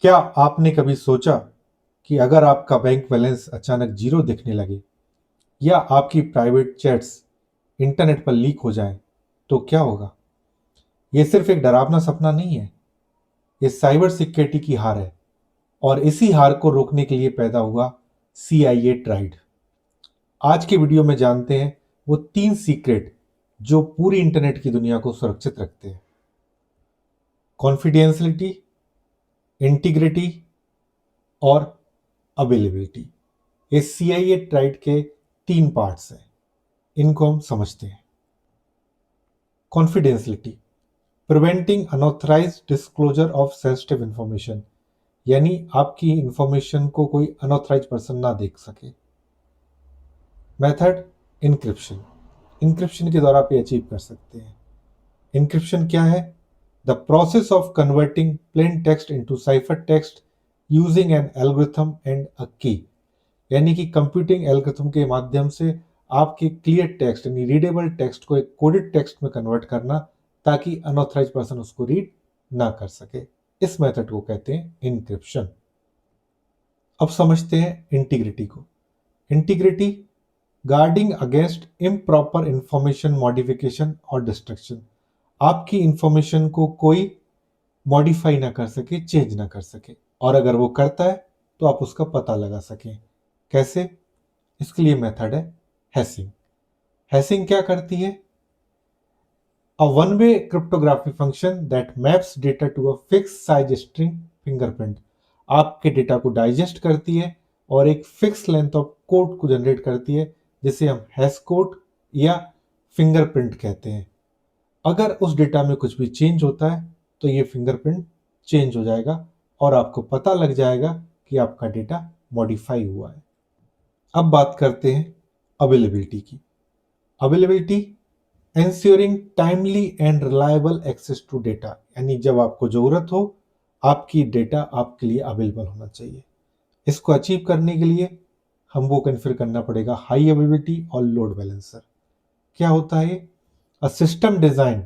क्या आपने कभी सोचा कि अगर आपका बैंक बैलेंस अचानक जीरो दिखने लगे या आपकी प्राइवेट चैट्स इंटरनेट पर लीक हो जाएं, तो क्या होगा? यह सिर्फ एक डरावना सपना नहीं है, ये साइबर सिक्योरिटी की हार है। और इसी हार को रोकने के लिए पैदा हुआ CIA ट्राइड। आज के वीडियो में जानते हैं वो 3 सीक्रेट जो पूरी इंटरनेट की दुनिया को सुरक्षित रखते हैं। कॉन्फिडेंशियलिटी, इंटीग्रिटी और अवेलेबिलिटी। ये CIA ट्राइड के 3 पार्ट्स हैं। इनको हम समझते हैं। Confidentiality, preventing unauthorised disclosure of sensitive information, यानी आपकी इंफॉर्मेशन को कोई अनऑथराइज पर्सन ना देख सके। Method, encryption. इंक्रिप्शन के द्वारा आप ये अचीव कर सकते हैं। इंक्रिप्शन क्या है? The process of converting plain text into cipher text using an algorithm and अ की, यानी कि कंप्यूटिंग एल्गोरिथम के माध्यम से आपके क्लियर टेक्स्ट यानी रीडेबल टेक्स्ट को एक कोडेड टेक्स्ट में कन्वर्ट करना, ताकि अनऑथराइज पर्सन उसको रीड ना कर सके। इस मेथड को कहते हैं इनक्रिप्शन। अब समझते हैं इंटीग्रिटी को। Integrity, guarding against improper information modification और डिस्ट्रक्शन। आपकी इंफॉर्मेशन को कोई मॉडिफाई ना कर सके, चेंज ना कर सके, और अगर वो करता है तो आप उसका पता लगा सकें। कैसे? इसके लिए मेथड है हैशिंग। हैशिंग क्या करती है? A one way cryptography function that maps data to a fix size string fingerprint. आपके डेटा को डाइजेस्ट करती है और एक फिक्स लेंथ ऑफ कोड को जनरेट करती है, जिसे हम हैश कोड या फिंगरप्रिंट कहते हैं। अगर उस डेटा में कुछ भी चेंज होता है तो ये फिंगरप्रिंट चेंज हो जाएगा और आपको पता लग जाएगा कि आपका डेटा मॉडिफाई हुआ है। अब बात करते हैं अवेलेबिलिटी की। Availability, ensuring timely and reliable access to data, यानी जब आपको जरूरत हो आपकी डेटा आपके लिए अवेलेबल होना चाहिए। इसको अचीव करने के लिए हमको कन्फिगर करना पड़ेगा हाई अवेलेबिलिटी और लोड बैलेंसर। क्या होता है? A system design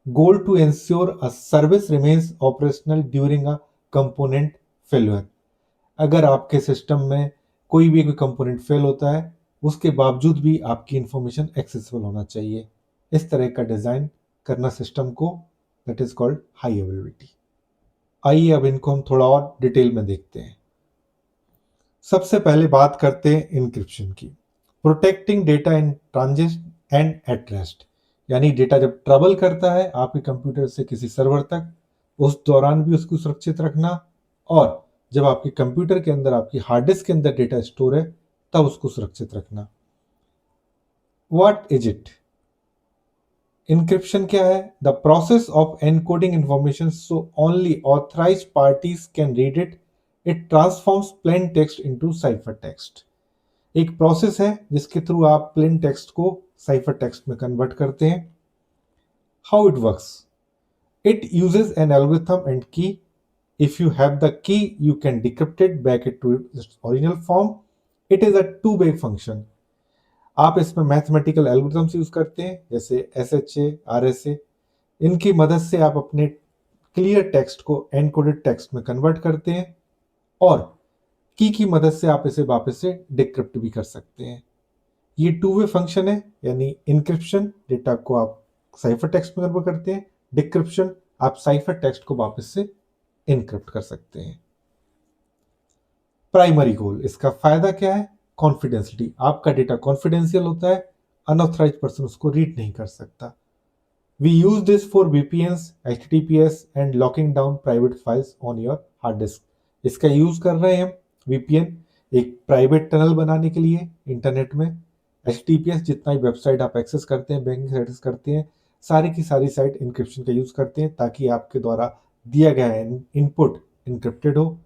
goal to ensure a service remains operational during a component failure. अगर आपके सिस्टम में कोई कंपोनेंट फेल होता है, उसके बावजूद भी आपकी इंफॉर्मेशन एक्सेसिबल होना चाहिए। इस तरह का डिजाइन करना सिस्टम को, that is called high availability. आइए अब इनको हम थोड़ा और डिटेल में देखते हैं। सबसे पहले बात करते हैं इंक्रिप्शन की। Protecting data in transit and at rest, यानी डेटा जब ट्रेवल करता है आपके कंप्यूटर से किसी सर्वर तक, उस दौरान भी उसको सुरक्षित रखना, और जब आपके कंप्यूटर के अंदर आपकी हार्ड डिस्क के अंदर डेटा स्टोर है तब उसको सुरक्षित रखना। What is it? इंक्रिप्शन क्या है? The process of encoding information so only authorised parties can read it. It transforms plain text into cipher text. एक प्रोसेस है जिसके थ्रू आप प्लेन टेक्स्ट को साइफर टेक्स्ट में कन्वर्ट करते हैं। How it works? It uses an algorithm and की। If you have the key, you can decrypt it back to its original form. It is a two-way function. आप इसमें mathematical algorithms use करते हैं, जैसे SHA, RSA। इनकी मदद से आप अपने क्लियर टेक्स्ट को एनकोडेड टेक्स्ट में कन्वर्ट करते हैं, और की मदद से आप इसे वापस से डिक्रिप्ट भी कर सकते हैं। ये टू वे फंक्शन है, यानी इंक्रिप्शन डेटा को आप साइफर टेक्स्ट में कन्वर्ट करते हैं, डिक्रिप्शन आप साइफर टेक्स्ट को वापस से इनक्रिप्ट कर सकते हैं। प्राइमरी गोल, इसका फायदा क्या है? कॉन्फिडेंशियलिटी, आपका डेटा कॉन्फिडेंशियल होता है, अनऑथराइज पर्सन उसको रीड नहीं कर सकता। We use this for VPNs, HTTPS and locking down private files on your hard disk. इसका यूज कर रहे हैं हम VPN एक प्राइवेट टनल बनाने के लिए इंटरनेट में। HTTPS जितना भी वेबसाइट आप एक्सेस करते हैं, बैंकिंग साइट करते हैं, सारी की सारी साइट इंक्रिप्शन का यूज करते हैं, ताकि आपके द्वारा दिया गया इनपुट इंक्रिप्टेड हो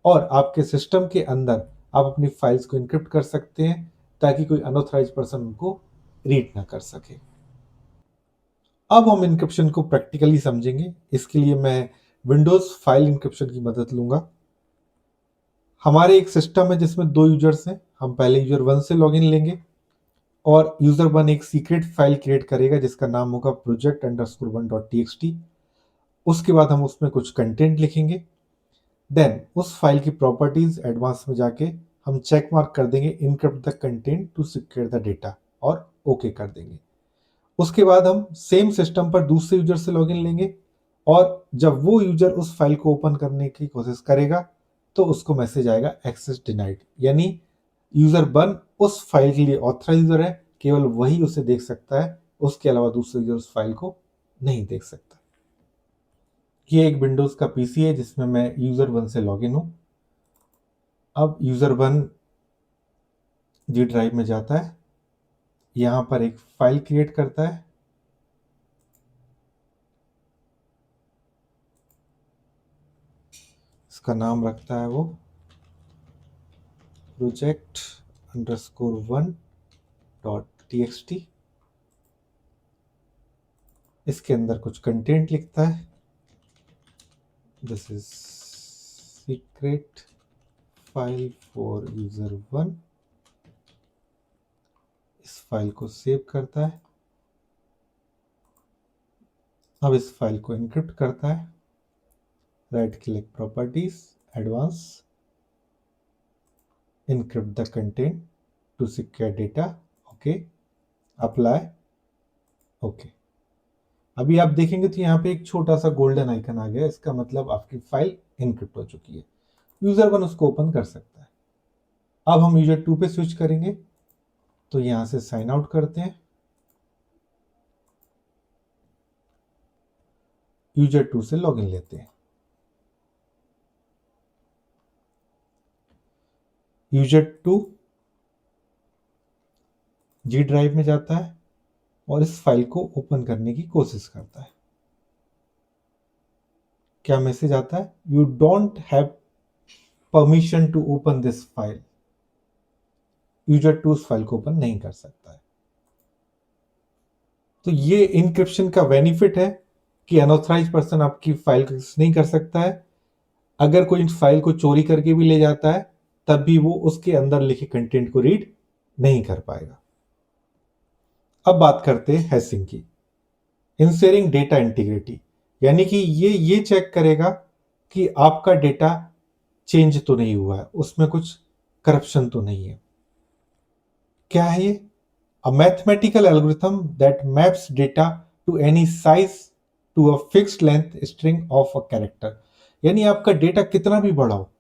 और आपके सिस्टम के अंदर आप अपनी फाइल्स को इंक्रिप्ट कर सकते हैं, ताकि कोई अनऑथराइज पर्सन उनको रीड ना कर सके। अब हम इंक्रिप्शन को प्रैक्टिकली समझेंगे। इसके लिए मैं विंडोज फाइल इंक्रिप्शन की मदद लूंगा। हमारे एक सिस्टम है जिसमें 2 यूजर्स हैं। हम पहले यूजर 1 से लॉगिन लेंगे और यूजर 1 एक सीक्रेट फाइल क्रिएट करेगा जिसका नाम होगा project_1.txt। उसके बाद हम उसमें कुछ कंटेंट लिखेंगे। देन उस फाइल की प्रॉपर्टीज एडवांस में जाके हम चेक मार्क कर देंगे encrypt the content to secure the data और ओके कर देंगे। उसके बाद हम सेम सिस्टम पर दूसरे यूजर से लॉगिन लेंगे और जब वो यूजर उस फाइल को ओपन करने की कोशिश करेगा तो उसको मैसेज आएगा एक्सेस डिनाइड, यानी यूजर वन उस फाइल के लिए ऑथराइज यूजर है, केवल वही उसे देख सकता है, उसके अलावा दूसरे यूजर उस फाइल को नहीं देख सकता। ये एक विंडोज का पीसी है जिसमें मैं यूजर वन से लॉगिन हूं। अब यूजर वन जी ड्राइव में जाता है, यहां पर एक फाइल क्रिएट करता है। इसका नाम रखता है वो प्रोजेक्ट अंडरस्कोर 1.txt। इसके अंदर कुछ कंटेंट लिखता है, this is secret file for user one. इस फाइल को सेव करता है। अब इस फाइल को एन्क्रिप्ट करता है, right click properties advance, encrypt the content to secure data, okay apply okay. अभी आप देखेंगे तो यहाँ पे एक छोटा सा गोल्डन आइकन आ गया, इसका मतलब आपकी फाइल एनक्रिप्ट हो चुकी है, यूजर वन उसको ओपन कर सकता है। अब हम यूजर टू पे स्विच करेंगे, तो यहां से साइन आउट करते हैं, यूजर टू से लॉगिन लेते हैं। यूजर टू जी ड्राइव में जाता है और इस फाइल को ओपन करने की कोशिश करता है। क्या मैसेज आता है? You don't have permission to open this file. User to उस फाइल को ओपन नहीं कर सकता है। तो ये इनक्रिप्शन का बेनिफिट है कि अनऑथराइज पर्सन आपकी फाइल को एक्सेस नहीं कर सकता है। अगर कोई इस फाइल को चोरी करके भी ले जाता है तब भी वो उसके अंदर लिखे कंटेंट को रीड नहीं कर पाएगा। अब बात करते हैं हैशिंग की। इंश्योरिंग डेटा इंटीग्रिटी, यानी कि ये चेक करेगा कि आपका डेटा चेंज तो नहीं हुआ है, उसमें कुछ करप्शन तो नहीं है। क्या है ये? A mathematical algorithm that maps data to any size to a fixed length string of a character, यानी आपका डेटा कितना भी बड़ा हो,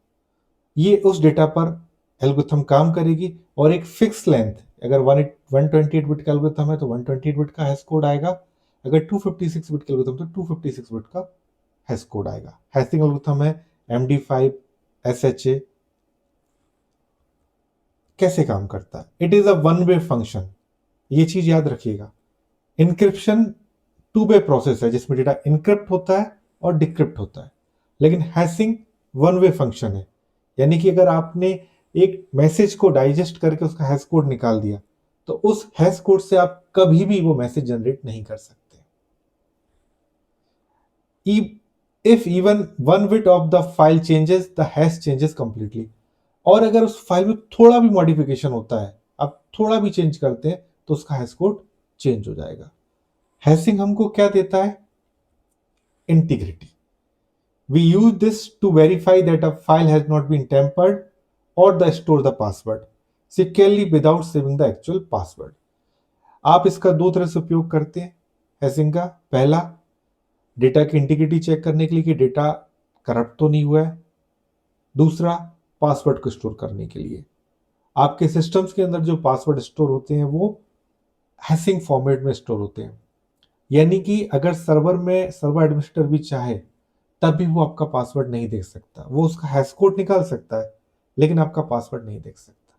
ये उस डेटा पर एल्गोरिथम काम करेगी और एक फिक्स लेंथ, अगर 128 बिट का एल्गोरिथम है तो 128 बिट का हैश कोड आएगा, अगर 256 बिट का एल्गोरिथम तो 256 बिट का हैश कोड आएगा। हैशिंग एल्गोरिथम है MD5 SHA। कैसे काम करता है? It is a one way function, ये चीज याद रखिएगा। इनक्रिप्शन टू वे प्रोसेस है जिसमें डेटा इनक्रिप्ट होता है और डिक्रिप्ट होता है, लेकिन हैशिंग वन वे फंक्शन है, यानी कि अगर आपने एक मैसेज को डाइजेस्ट करके उसका हैश कोड निकाल दिया तो उस हैश कोड से आप कभी भी वो मैसेज जनरेट नहीं कर सकते। If even one bit of the file changes the hash changes completely, और अगर उस फाइल में थोड़ा भी मॉडिफिकेशन होता है, आप थोड़ा भी चेंज करते हैं तो उसका हैश कोड चेंज हो जाएगा। हैशिंग हमको क्या देता है? Integrity. We use this to verify that a file has not been tampered or the store the password securely without saving the actual password. आप इसका दो तरह से उपयोग करते हैं हैशिंग का। पहला, डेटा की इंटीग्रिटी चेक करने के लिए कि डेटा करप्ट तो नहीं हुआ है। दूसरा, पासवर्ड को स्टोर करने के लिए। आपके सिस्टम्स के अंदर जो पासवर्ड स्टोर होते हैं वो हैशिंग फॉर्मेट में स्टोर होते हैं, यानी कि अगर सर्वर एडमिनिस्ट्रेटर भी चाहे तब भी वो आपका पासवर्ड नहीं देख सकता। वो उसका हैश कोड निकाल सकता है लेकिन आपका पासवर्ड नहीं देख सकता।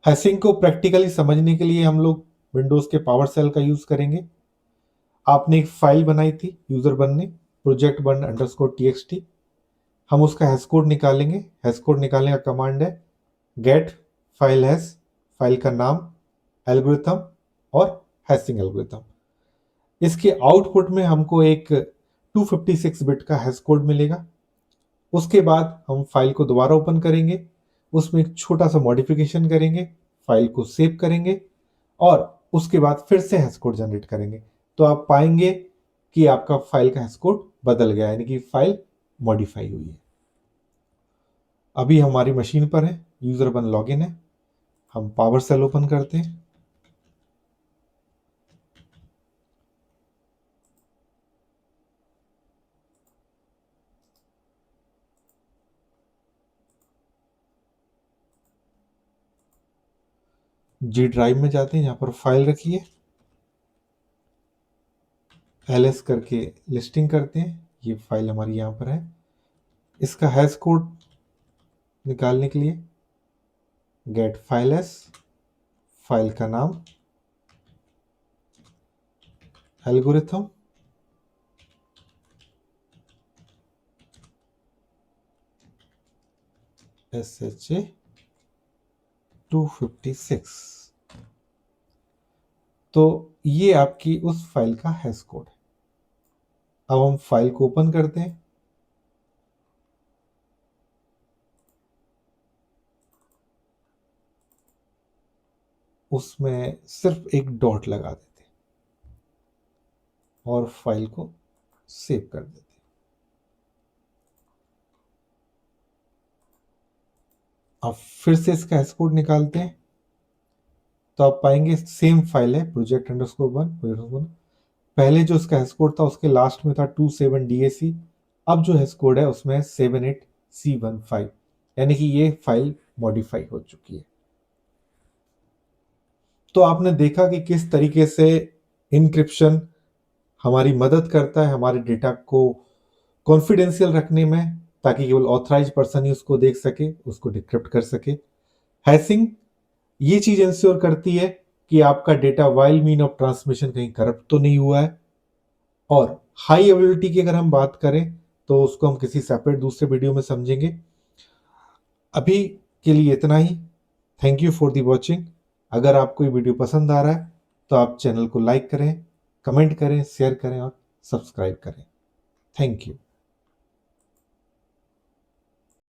हैशिंग को प्रैक्टिकली समझने के लिए हम लोग विंडोज के पावर सेल का यूज करेंगे। आपने एक फाइल बनाई थी यूजर वन ने, प्रोजेक्ट वन अंडरस्कोर txt। हम उसका हैश कोड निकालेंगे। हैश कोड निकालने का कमांड है गेट फाइल हैश, फाइल का नाम, एल्गोरिथम और हैशिंग एल्गोरिथम। इसके आउटपुट में हमको एक 256 बिट का हैश कोड मिलेगा। उसके बाद हम फाइल को दोबारा ओपन करेंगे, उसमें एक छोटा सा मॉडिफिकेशन करेंगे, फाइल को सेव करेंगे और उसके बाद फिर से हैश कोड जनरेट करेंगे। तो आप पाएंगे कि आपका फाइल का हैश कोड बदल गया, यानी कि फाइल मॉडिफाई हुई है। अभी हमारी मशीन पर है, यूजर 1 लॉगिन है। हम पावर सेल ओपन करते हैं। जी ड्राइव में जाते हैं, यहाँ पर फाइल रखी है, ls करके लिस्टिंग करते हैं। ये फाइल हमारी यहाँ पर है। इसका हैश कोड निकालने के लिए गेट फाइल एस, फाइल का नाम एल्गोरिथम, SHA-256। तो ये आपकी उस फाइल का हैश कोड है। अब हम फाइल को ओपन करते हैं। उसमें सिर्फ एक डॉट लगा देते हैं और फाइल को सेव कर देते हैं। अब फिर से इसका हैश कोड निकालते हैं, तो आप पाएंगे सेम फाइल है project_1। पहले जो इसका हैश कोड था उसके लास्ट में था 27DAC। अब जो हैश कोड है उसमें 78C15, यानी कि ये फाइल मॉडिफाई हो चुकी है। तो आपने देखा कि किस तरीके से इनक्रिप्शन हमारी मदद करता है हमारे डेटा को कॉन्फिडेंशियल रखने में, ताकि केवल ऑथराइज पर्सन ही उसको देख सके, उसको डिक्रिप्ट कर सके। हैशिंग ये चीज इंश्योर करती है कि आपका data while mean of transmission कहीं करप्ट तो नहीं हुआ है। और हाई एबिलिटी की अगर हम बात करें तो उसको हम किसी सेपरेट दूसरे वीडियो में समझेंगे। अभी के लिए इतना ही। Thank you for the watching. अगर आपको ये वीडियो पसंद आ रहा है तो आप चैनल को लाइक करें, कमेंट करें, शेयर करें और सब्सक्राइब करें। Thank you.